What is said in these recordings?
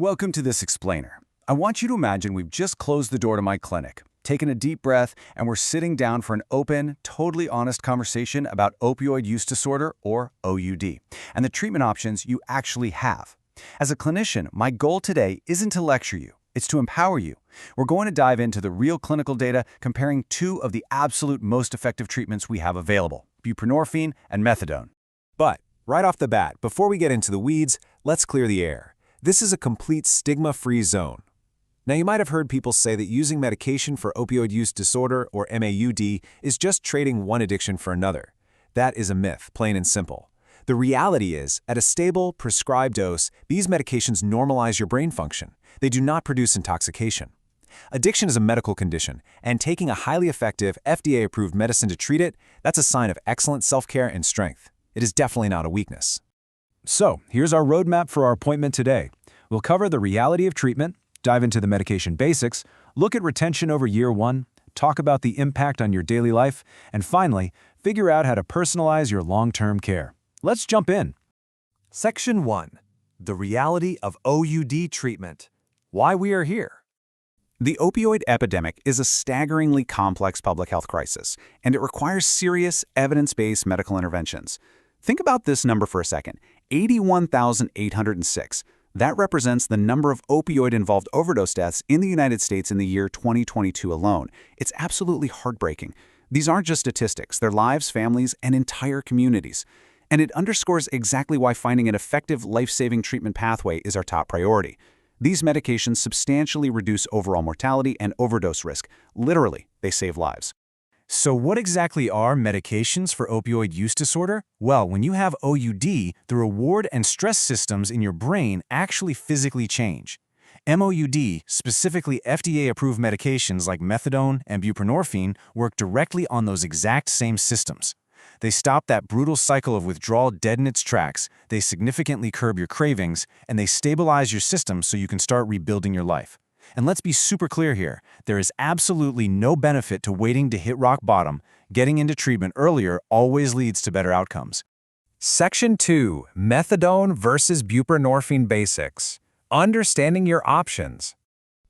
Welcome to this explainer. I want you to imagine we've just closed the door to my clinic, taken a deep breath, and we're sitting down for an open, totally honest conversation about opioid use disorder, or OUD, and the treatment options you actually have. As a clinician, my goal today isn't to lecture you, it's to empower you. We're going to dive into the real clinical data comparing two of the absolute most effective treatments we have available, buprenorphine and methadone. But, right off the bat, before we get into the weeds, let's clear the air. This is a complete stigma-free zone. Now, you might have heard people say that using medication for opioid use disorder, or MOUD, is just trading one addiction for another. That is a myth, plain and simple. The reality is, at a stable, prescribed dose, these medications normalize your brain function. They do not produce intoxication. Addiction is a medical condition, and taking a highly effective, FDA-approved medicine to treat it, that's a sign of excellent self-care and strength. It is definitely not a weakness. So, here's our roadmap for our appointment today. We'll cover the reality of treatment, dive into the medication basics, look at retention over year one, talk about the impact on your daily life, and finally, figure out how to personalize your long-term care. Let's jump in. Section 1. The reality of OUD treatment. Why we are here. The opioid epidemic is a staggeringly complex public health crisis, and it requires serious, evidence-based medical interventions. Think about this number for a second, 81,806. That represents the number of opioid-involved overdose deaths in the United States in the year 2022 alone. It's absolutely heartbreaking. These aren't just statistics, they're lives, families, and entire communities. And it underscores exactly why finding an effective, life-saving treatment pathway is our top priority. These medications substantially reduce overall mortality and overdose risk. Literally, they save lives. So what exactly are medications for opioid use disorder? Well, when you have OUD, the reward and stress systems in your brain actually physically change. MOUD, specifically FDA-approved medications like methadone and buprenorphine, work directly on those exact same systems. They stop that brutal cycle of withdrawal dead in its tracks, they significantly curb your cravings, and they stabilize your system so you can start rebuilding your life. And let's be super clear here, there is absolutely no benefit to waiting to hit rock bottom. Getting into treatment earlier always leads to better outcomes. Section 2. Methadone versus buprenorphine basics. Understanding your options.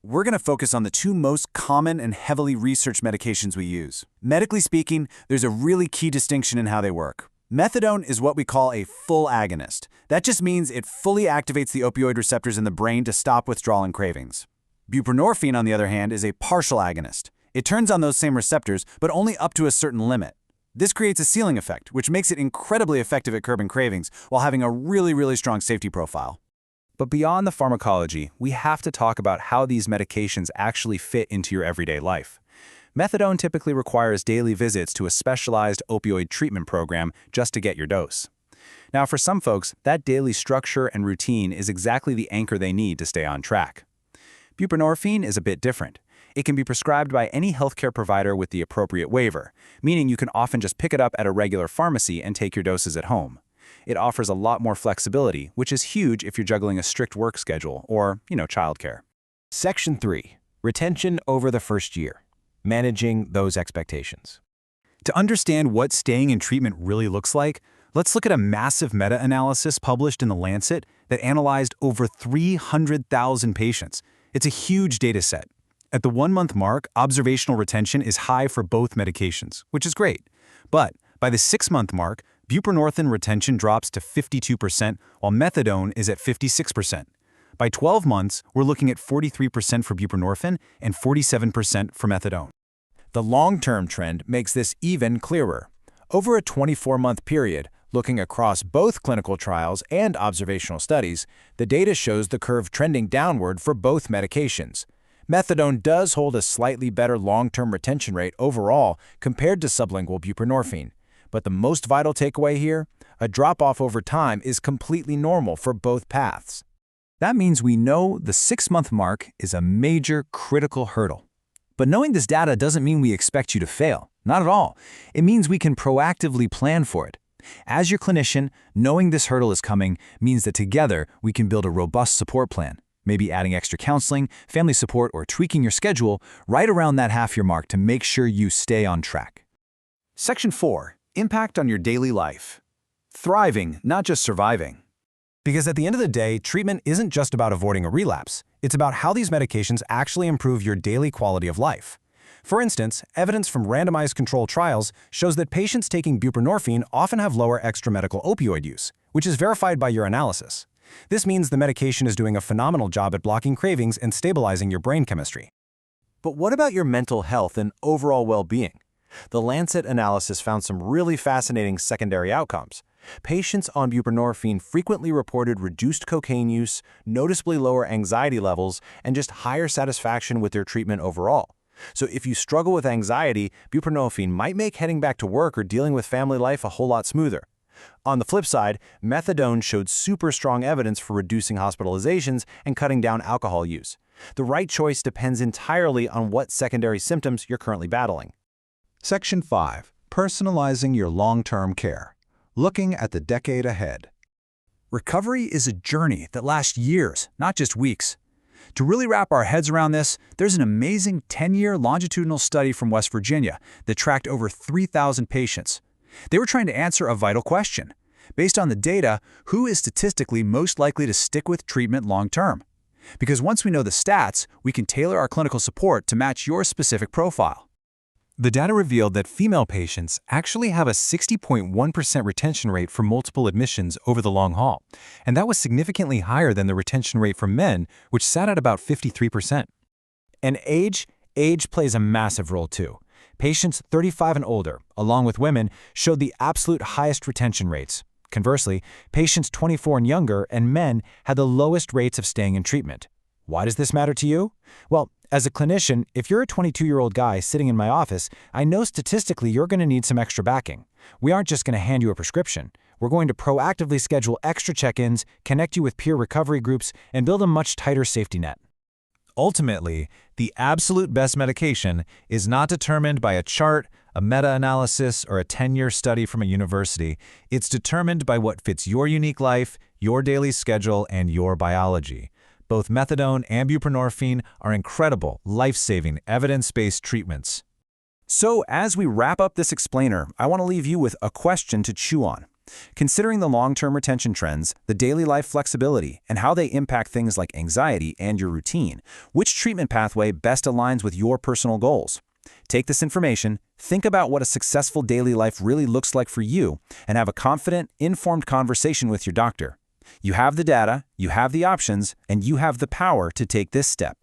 We're going to focus on the two most common and heavily researched medications we use. Medically speaking, there's a really key distinction in how they work. Methadone is what we call a full agonist. That just means it fully activates the opioid receptors in the brain to stop withdrawal and cravings. Buprenorphine, on the other hand, is a partial agonist. It turns on those same receptors, but only up to a certain limit. This creates a ceiling effect, which makes it incredibly effective at curbing cravings while having a really strong safety profile. But beyond the pharmacology, we have to talk about how these medications actually fit into your everyday life. Methadone typically requires daily visits to a specialized opioid treatment program just to get your dose. Now, for some folks, that daily structure and routine is exactly the anchor they need to stay on track. Buprenorphine is a bit different. It can be prescribed by any healthcare provider with the appropriate waiver, meaning you can often just pick it up at a regular pharmacy and take your doses at home. It offers a lot more flexibility, which is huge if you're juggling a strict work schedule or, childcare. Section 3. Retention over the first year. Managing those expectations. To understand what staying in treatment really looks like, let's look at a massive meta-analysis published in The Lancet that analyzed over 300,000 patients. It's a huge data set. At the 1-month mark, observational retention is high for both medications, which is great. But by the 6-month mark, buprenorphine retention drops to 52%, while methadone is at 56%. By 12 months, we're looking at 43% for buprenorphine and 47% for methadone. The long-term trend makes this even clearer. Over a 24-month period, looking across both clinical trials and observational studies, the data shows the curve trending downward for both medications. Methadone does hold a slightly better long-term retention rate overall compared to sublingual buprenorphine. But the most vital takeaway here, a drop-off over time is completely normal for both paths. That means we know the 6-month mark is a major critical hurdle. But knowing this data doesn't mean we expect you to fail. Not at all. It means we can proactively plan for it. As your clinician, knowing this hurdle is coming means that together we can build a robust support plan, maybe adding extra counseling, family support, or tweaking your schedule right around that half-year mark to make sure you stay on track. Section 4. Impact on your daily life. Thriving, not just surviving. Because at the end of the day, treatment isn't just about avoiding a relapse. It's about how these medications actually improve your daily quality of life. For instance, evidence from randomized controlled trials shows that patients taking buprenorphine often have lower extramedical opioid use, which is verified by your analysis. This means the medication is doing a phenomenal job at blocking cravings and stabilizing your brain chemistry. But what about your mental health and overall well-being? The Lancet analysis found some really fascinating secondary outcomes. Patients on buprenorphine frequently reported reduced cocaine use, noticeably lower anxiety levels, and just higher satisfaction with their treatment overall. So if you struggle with anxiety, buprenorphine might make heading back to work or dealing with family life a whole lot smoother. On the flip side, methadone showed super strong evidence for reducing hospitalizations and cutting down alcohol use. The right choice depends entirely on what secondary symptoms you're currently battling. Section 5. Personalizing your long-term care. Looking at the decade ahead. Recovery is a journey that lasts years, not just weeks. To really wrap our heads around this, there's an amazing 10-year longitudinal study from West Virginia that tracked over 3,000 patients. They were trying to answer a vital question. Based on the data, who is statistically most likely to stick with treatment long-term? Because once we know the stats, we can tailor our clinical support to match your specific profile. The data revealed that female patients actually have a 60.1% retention rate for multiple admissions over the long haul, and that was significantly higher than the retention rate for men, which sat at about 53%. And age plays a massive role too. Patients 35 and older, along with women, showed the absolute highest retention rates. Conversely, patients 24 and younger and men had the lowest rates of staying in treatment. Why does this matter to you? Well, as a clinician, if you're a 22-year-old guy sitting in my office, I know statistically you're going to need some extra backing. We aren't just going to hand you a prescription. We're going to proactively schedule extra check-ins, connect you with peer recovery groups, and build a much tighter safety net. Ultimately, the absolute best medication is not determined by a chart, a meta-analysis, or a 10-year study from a university. It's determined by what fits your unique life, your daily schedule, and your biology. Both methadone and buprenorphine are incredible, life-saving, evidence-based treatments. So as we wrap up this explainer, I want to leave you with a question to chew on. Considering the long-term retention trends, the daily life flexibility, and how they impact things like anxiety and your routine, which treatment pathway best aligns with your personal goals? Take this information, think about what a successful daily life really looks like for you, and have a confident, informed conversation with your doctor. You have the data, you have the options, and you have the power to take this step.